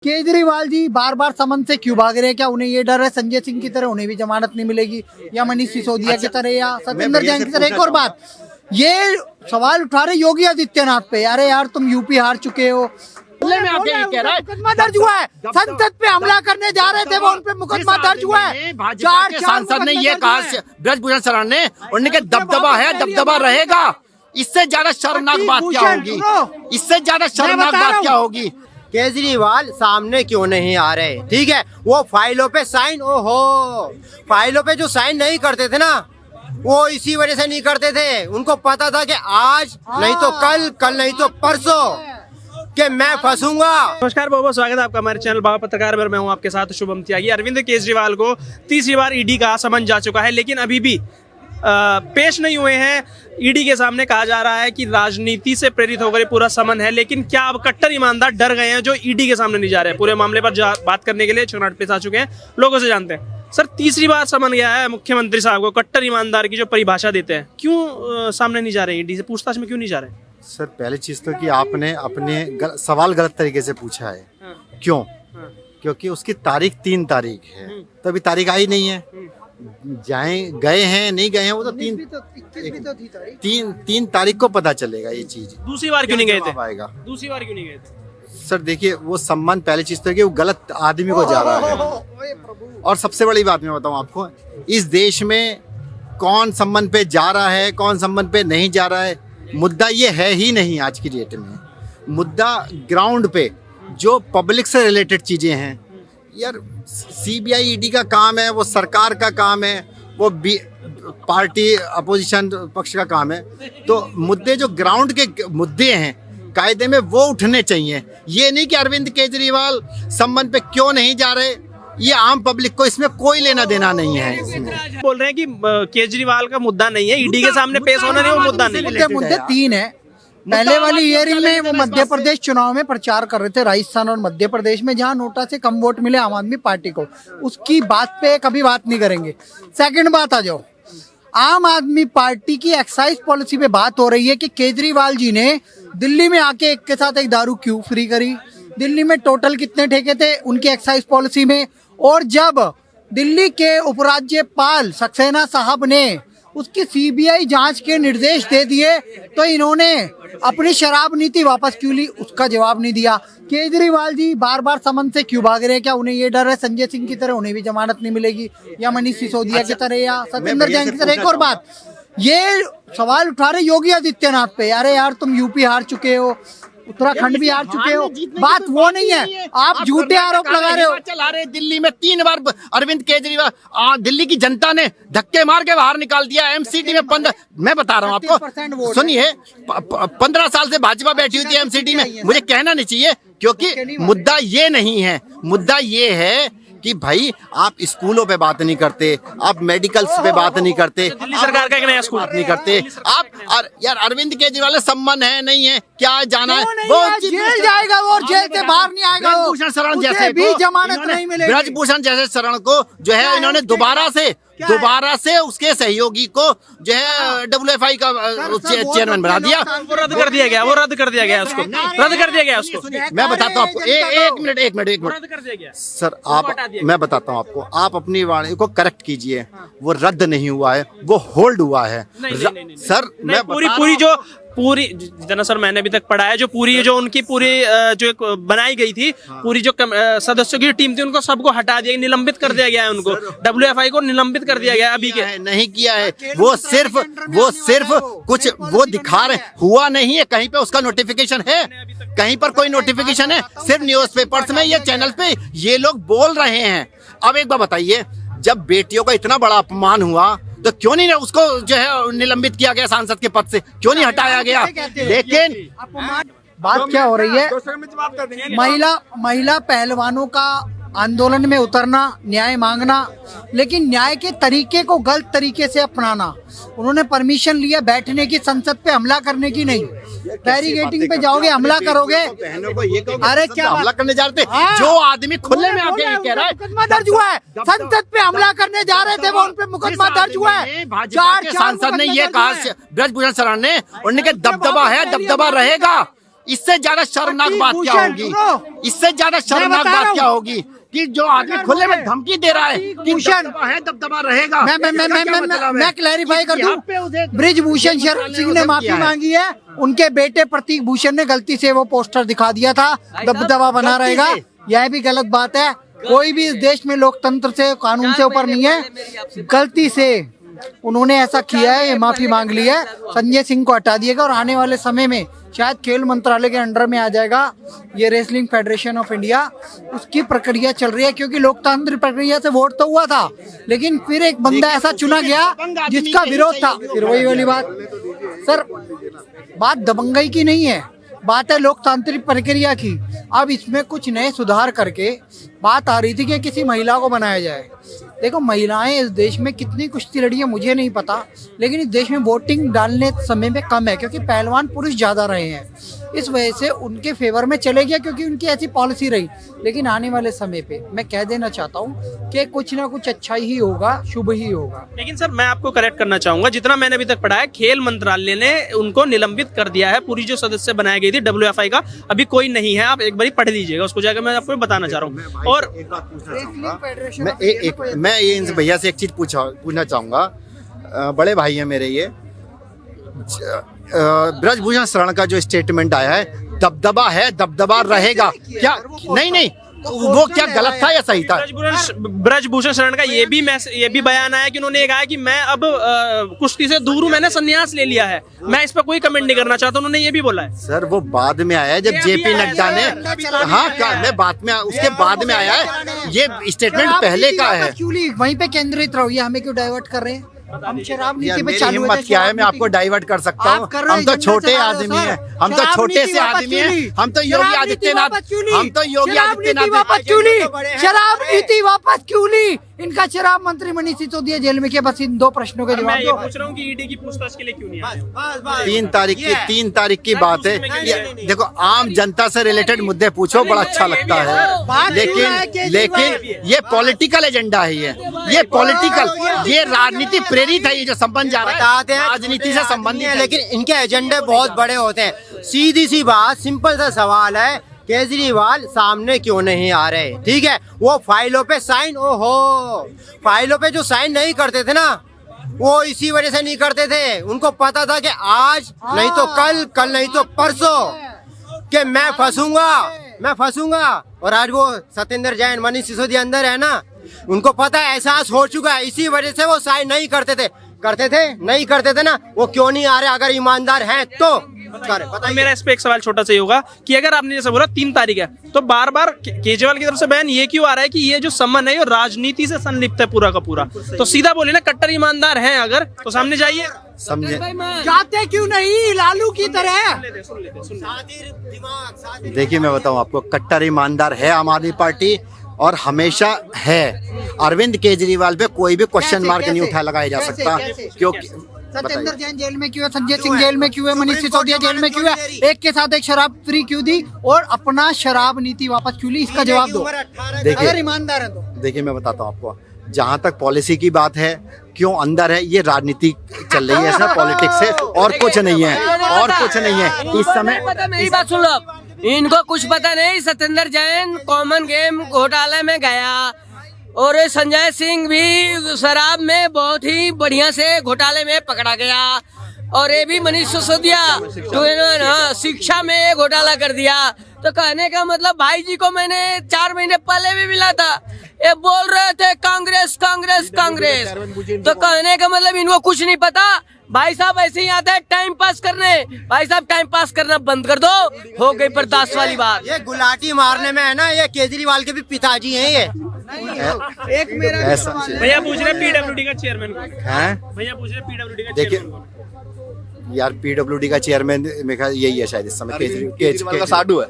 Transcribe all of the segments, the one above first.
केजरीवाल जी बार बार समन से क्यों भाग रहे हैं? क्या उन्हें ये डर है संजय सिंह की तरह उन्हें भी जमानत नहीं मिलेगी, या मनीष सिसोदिया की तरह, या सत्येंद्र जैन की तरह? एक और बात, ये सवाल उठा रहे योगी आदित्यनाथ पे, अरे यार तुम यूपी हार चुके हो। मुकदमा दर्ज हुआ है, संसद पे हमला करने जा रहे थे वो, उन पे मुकदमा दर्ज हुआ है। भाजपा के सांसद ने ये कहा, ब्रजभूषण शरण ने, उनके दबदबा है, दबदबा रहेगा। इससे ज्यादा शर्मनाक बात क्या होगी? इससे ज्यादा शर्मनाक बात क्या होगी? केजरीवाल सामने क्यों नहीं आ रहे? ठीक है, वो फाइलों पे साइन, ओहो, फाइलों पे जो साइन नहीं करते थे ना, वो इसी वजह से नहीं करते थे। उनको पता था कि आज नहीं तो कल, कल नहीं तो परसों कि मैं फंसूंगा। नमस्कार, बहुत बहुत स्वागत है आपका हमारे चैनल बाबा पत्रकार में। मैं हूं आपके साथ शुभम त्यागी। अरविंद केजरीवाल को तीसरी बार ईडी का समन जा चुका है, लेकिन अभी भी पेश नहीं हुए हैं। ईडी के सामने कहा जा रहा है कि राजनीति से प्रेरित होकर पूरा समन है, लेकिन क्या अब कट्टर ईमानदार डर गए हैं जो ईडी के सामने नहीं जा रहे हैं? पूरे मामले पर बात करने के लिए छगनाट प्लेस आ चुके हैं, लोगों से जानते हैं। सर, तीसरी बार समन गया है मुख्यमंत्री साहब को, कट्टर ईमानदार की जो परिभाषा देते हैं, क्यों सामने नहीं जा रहे? ईडी से पूछताछ में क्यों नहीं जा रहे? सर, पहली चीज तो कि आपने अपने सवाल गलत तरीके से पूछा है। क्यों? क्योंकि उसकी तारीख 3 तारीख है, तो अभी तारीख आई नहीं है। जाए गए हैं नहीं गए हैं वो तो 3 तारीख को पता चलेगा ये चीज। दूसरी बार क्यों नहीं गए थे? आएगा। दूसरी बार क्यों नहीं गए थे? सर देखिए, वो सम्मान पहली चीज तो है कि वो गलत आदमी को जा रहा है। और सबसे बड़ी बात मैं बताऊं आपको, इस देश में कौन सम्मान पे जा रहा है, कौन सम्मान पे नहीं जा रहा है, मुद्दा ये है ही नहीं आज की डेट में। मुद्दा ग्राउंड पे जो पब्लिक से रिलेटेड चीजें हैं, यार सीबीआई ईडी का काम है, वो सरकार का काम है, वो पार्टी अपोजिशन पक्ष का काम है। तो मुद्दे जो ग्राउंड के मुद्दे हैं कायदे में वो उठने चाहिए। ये नहीं कि अरविंद केजरीवाल संबंध पे क्यों नहीं जा रहे, ये आम पब्लिक को इसमें कोई लेना देना नहीं है। इसमें बोल रहे हैं कि केजरीवाल का मुद्दा नहीं है, ईडी के सामने पेश होना नहीं, वो मुद्दा नहीं है। मुद्दे 3 है। पहले वाली हियरिंग में वो मध्य प्रदेश चुनाव में प्रचार कर रहे थे, राजस्थान और मध्य प्रदेश में, जहां नोटा से कम वोट मिले आम आदमी पार्टी को, उसकी बात पे कभी बात नहीं करेंगे। सेकंड बात आ जाओ, आम आदमी पार्टी की एक्साइज पॉलिसी पे बात हो रही है कि केजरीवाल जी ने दिल्ली में आके एक के साथ एक दारू क्यों फ्री करी, दिल्ली में टोटल कितने ठेके थे उनकी एक्साइज पॉलिसी में। और जब दिल्ली के उपराज्यपाल सक्सेना साहब ने उसकी सीबीआई जांच के निर्देश दे दिए, तो इन्होंने अपनी शराब नीति वापस क्यों ली, उसका जवाब नहीं दिया। केजरीवाल जी बार बार समन से क्यों भाग रहे हैं? क्या उन्हें ये डर है संजय सिंह की तरह उन्हें भी जमानत नहीं मिलेगी, या मनीष सिसोदिया की तरह, या सत्येंद्र जैन की तरह? एक और बात, ये सवाल उठा रहे योगी आदित्यनाथ पे, अरे यार तुम यूपी हार चुके हो, उत्तराखंड भी हार चुके हो। बात वो नहीं है, आप झूठे आरोप लगा रहे हो। चला रहे दिल्ली में 3 बार अरविंद केजरीवाल, दिल्ली की जनता ने धक्के मार के बाहर निकाल दिया। एमसीडी में 15, मैं बता रहा हूँ आपको, सुनिए, 15 साल से भाजपा बैठी हुई थी एमसीडी में। मुझे कहना नहीं चाहिए, क्योंकि मुद्दा ये नहीं है। मुद्दा ये है कि भाई आप स्कूलों पे बात नहीं करते, आप मेडिकल्स पे बात नहीं करते, दिल्ली सरकार का एक नया स्कूल बात नहीं करते आप। यार अरविंद केजरीवाल सम्मान है नहीं है, क्या जाना है, वो जेल जाएगा वो, और जेल से बाहर नहीं आएगा वो। ब्रजभूषण शरण जैसे भी जमानत नहीं मिलेगी। ब्रजभूषण जैसे शरण को जो है इन्होंने दोबारा से उसके सहयोगी को जो है WFI का चेयरमैन बना दिया। वो रद्द कर दिया गया, वो रद्द कर दिया गया उसको, रद्द कर दिया गया उसको। मैं बताता हूँ आपको, एक मिनट रद्द कर दिया गया सर। मैं बताता हूँ आपको, आप अपनी वाणी को करेक्ट कीजिए। वो रद्द नहीं हुआ है, वो होल्ड हुआ है। सर मैं पूरी जितना सर मैंने अभी तक पढ़ा है, जो पूरी जो उनकी पूरी जो एक बनाई गई थी, पूरी जो सदस्यों की टीम थी, उनको सबको हटा दिया, निलंबित कर दिया गया है। उनको WFI को निलंबित कर दिया गया अभी के। नहीं किया है, वो सिर्फ कुछ वो दिखा रहे, हुआ नहीं है। कहीं पे उसका नोटिफिकेशन है? कहीं पर कोई नोटिफिकेशन है? सिर्फ न्यूज़पेपर्स में, ये चैनल पे ये लोग बोल रहे हैं। अब एक बार बताइए, जब बेटियों का इतना बड़ा अपमान हुआ तो क्यों नहीं उसको जो है निलंबित किया गया सांसद के पद से, क्यों नहीं हटाया गया? लेकिन बात क्या हो रही है, महिला पहलवानों का आंदोलन में उतरना, न्याय मांगना, लेकिन न्याय के तरीके को गलत तरीके से अपनाना। उन्होंने परमिशन लिया बैठने की, संसद पे हमला करने की नहीं। बैरिकेडिंग पे जाओगे, हमला करोगे? अरे क्या हमला करने जा रहे थे? जो आदमी खुले में आके कह रहा है मुकदमा दर्ज हुआ है, संसद पे हमला करने जा रहे थे वो, उन पे मुकदमा दर्ज हुआ है। भाजपा के सांसद ने ये कहा, ब्रजभूषण शरण ने, उनके दबदबा है, दबदबा रहेगा। इससे ज्यादा शर्मनाक बात क्या भूषण, होगी? सुनो। इससे ज्यादा शर्मनाक बता रहा बात हूँ। क्या होगी कि जो आदमी खुले में धमकी दे रहा है कि भूषण। दबदबा है, दबदबा रहेगा। मैं क्लैरिफाई कर यहाँ पे दूं, उसे ब्रिजभूषण शरण सिंह ने माफी मांगी है, उनके बेटे प्रतीक भूषण ने गलती से वो पोस्टर दिखा दिया था, दबदबा बना गलती रहेगा, से। यह भी गलत बात है। कोई भी इस देश में लोकतंत्र से कानून से ऊपर नहीं है, गलती से उन्होंने ऐसा किया है, ये माफी मांग ली है। संजय सिंह को हटा दिएगा और आने वाले समय में शायद खेल मंत्रालय के अंडर में आ जाएगा ये रेसलिंग फेडरेशन ऑफ इंडिया, उसकी प्रक्रिया चल रही है, क्योंकि लोकतांत्रिक प्रक्रिया से वोट तो हुआ था, लेकिन फिर एक बंदा ऐसा चुना गया जिसका विरोध था। फिर वही वाली बात सर, बात दबंगई की नहीं है, बात है लोकतांत्रिक प्रक्रिया की। अब इसमें कुछ नए सुधार करके बात आ रही थी कि किसी महिला को बनाया जाए। देखो, महिलाएं इस देश में कितनी कुश्ती लड़ी है मुझे नहीं पता, लेकिन इस देश में वोटिंग डालने समय में कम है, क्योंकि पहलवान पुरुष ज्यादा रहे हैं, इस वजह से उनके फेवर में चले गया, क्योंकि उनकी ऐसी पॉलिसी रही। लेकिन आने वाले समय पे मैं कह देना चाहता हूँ कि कुछ ना कुछ अच्छा ही होगा, शुभ ही होगा। लेकिन सर मैं आपको करेक्ट करना चाहूंगा, जितना मैंने अभी तक पढ़ा है खेल मंत्रालय ने उनको निलंबित कर दिया है, पूरी जो सदस्य बनाई गई थी WFI का अभी कोई नहीं है। आप एक बार पढ़ लीजिएगा उसको जाकर, मैं आपको बताना चाह रहा हूँ। और एक बात पूछना चाहूंगा मैं ये इन भैया से एक चीज पूछना चाहूंगा। बड़े भाई हैं मेरे ये, ब्रजभूषण शरण का जो स्टेटमेंट आया है, दबदबा है, दबदबा रहेगा, क्या नहीं वो क्या गलत था या सही था? ब्रजभूषण शरण का ये भी बयान आया कि उन्होंने कहा कि मैं अब कुश्ती से दूर हूँ, मैंने संन्यास ले लिया है, मैं इस पर कोई कमेंट नहीं करना चाहता, उन्होंने ये भी बोला है। सर वो बाद में आया है, जब जेपी नड्डा ने, मैं बात में उसके बाद में आया है, ये स्टेटमेंट पहले का है। वहीं पे केंद्रित रहो, ये हमें क्यों डाइवर्ट कर रहे हैं? हम शराब नीति पे मेरी चालू हिम्मत क्या है, मैं आपको डाइवर्ट कर सकता हूँ? हम तो छोटे आदमी हैं, हम तो छोटे से आदमी हैं, हम तो योगी आदित्यनाथ, शराब नीति वापस क्यों ली? इनका शराब मंत्री मनीष सिसोदिया जेल में क्या? बस इन दो प्रश्नों के मैं जवाब ये दो। पूछ रहा हूँ कि ईडी की पूछताछ के लिए क्यों नहीं आए? 3 तारीख की बात है। देखो, आम जनता से रिलेटेड मुद्दे पूछो, बड़ा अच्छा लगता है, लेकिन ये पॉलिटिकल एजेंडा है, ये पॉलिटिकल, ये राजनीति प्रेरित है, ये जो संबंध जा रहा है राजनीति से संबंधित है, लेकिन इनके एजेंडे बहुत बड़े होते हैं। सीधी सी बात, सिंपल सा सवाल है, केजरीवाल सामने क्यों नहीं आ रहे? ठीक है, वो फाइलों पे साइन, ओहो, फाइलों पे जो साइन नहीं करते थे ना, वो इसी वजह से नहीं करते थे। उनको पता था कि आज नहीं तो कल नहीं तो परसों कि मैं फंसूंगा। और आज वो सत्येंद्र जैन, मनीष सिसोदिया अंदर है ना, उनको पता है, एहसास हो चुका है, इसी वजह से वो साइन नहीं करते थे ना। वो क्यों नहीं आ रहे? अगर ईमानदार हैं तो बताइए। मेरा इस पे एक सवाल छोटा सा ही होगा कि अगर आपने जैसे बोला 3 तारीख है, तो बार बार केजरीवाल की तरफ से बयान ये क्यों आ रहा है कि ये जो सम्मान है ये राजनीति से संलिप्त है पूरा का पूरा? तो सीधा बोले ना, कट्टर ईमानदार हैं अगर तो सामने जाइए, समझे? जाते क्यों नहीं लालू की तरह? देखिए, मैं बताऊं आपको, कट्टर ईमानदार है आम आदमी पार्टी, और हमेशा है। अरविंद केजरीवाल पे कोई भी क्वेश्चन मार्क नहीं लगाया जा सकता, क्योंकि सत्येंद्र जैन जेल में क्यों है, संजय सिंह जेल में क्यों है, मनीष सिसोदिया जेल में क्यों है, एक के साथ एक शराब फ्री क्यों दी, और अपना शराब नीति वापस क्यों ली? इसका जवाब दो, अगर ईमानदार है तो। देखिए, मैं बताता हूँ आपको, जहाँ तक पॉलिसी की बात है, क्यों अंदर है, ये राजनीति चल रही है इसमें, पॉलिटिक्स है, और कुछ नहीं है इस समय। मेरी बात सुन लो, इनको कुछ पता नहीं। सत्येंद्र जैन कॉमन गेम घोटाले में गया, और संजय सिंह भी शराब में बहुत ही बढ़िया से घोटाले में पकड़ा गया, और ये भी मनीष सिसोदिया जो है शिक्षा में घोटाला कर दिया। तो कहने का मतलब, भाई जी को मैंने 4 महीने पहले भी मिला था, ये बोल रहे थे कांग्रेस। तो कहने का मतलब इनको कुछ नहीं पता। भाई साहब ऐसे ही आते हैं टाइम पास करने। भाई साहब टाइम पास करना बंद कर दो, हो गई बर्दाश्त वाली बात। ये गुलाटी मारने में है ना, ये केजरीवाल के भी पिताजी हैं ये। एक मेरा भैया पूछ रहे PWD का चेयरमैन को, हैं? भैया पूछ रहे PWD का देखिए चेयरमैन यार, PWD का चेयरमैन मेरे ख्याल यही है शायद इस समय, केजरीवाल का साडू है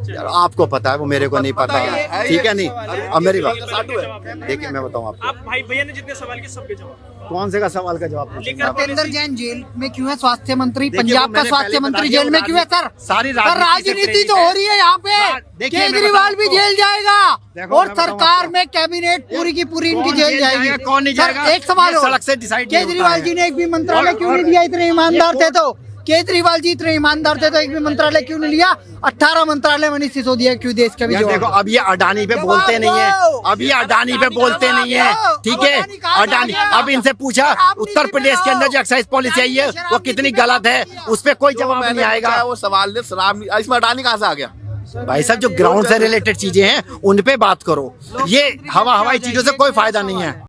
यार, आपको पता है, वो मेरे को नहीं पता, ठीक है? नहीं, अब मेरी बात, देखिए मैं बताऊँ आपको, आप भाई भैया ने जितने सवाल किए सबके जवाब। कौन से का सवाल का जवाब पूछेंगे आप? सत्येंद्र जैन जेल में क्यों है? स्वास्थ्य मंत्री, पंजाब का स्वास्थ्य मंत्री जेल में क्यों है? सर सारी राजनीति तो हो रही है यहाँ पे, केजरीवाल भी जेल जाएगा, और सरकार में कैबिनेट पूरी की पूरी इनकी जेल जाएगी। कौन नहीं जाएगा? एक सवाल हो, सड़क से डिसाइड केजरीवाल जी ने एक भी मंत्रालय क्यों नहीं दिया? इतने ईमानदार थे तो केजरीवाल जी इतने ईमानदार थे तो एक भी मंत्रालय क्यों नहीं लिया? 18 मंत्रालय मनीष सिसोदिया क्यों देश के भी यार जवाब? देखो, अब ये अडानी पे बोलते नहीं है, अब ये अडानी पे बोलते नहीं है, ठीक है? अडानी, अब इनसे पूछा उत्तर प्रदेश के अंदर जो एक्साइज पॉलिसी आई है वो कितनी गलत है, उस पर कोई जवाब नहीं आएगा। वो सवाल ने शराब, इसमें अडानी कहाँ से आ गया? भाई साहब, जो ग्राउंड से रिलेटेड चीजें हैं उन पे बात करो, ये हवाई चीजों से कोई फायदा नहीं है।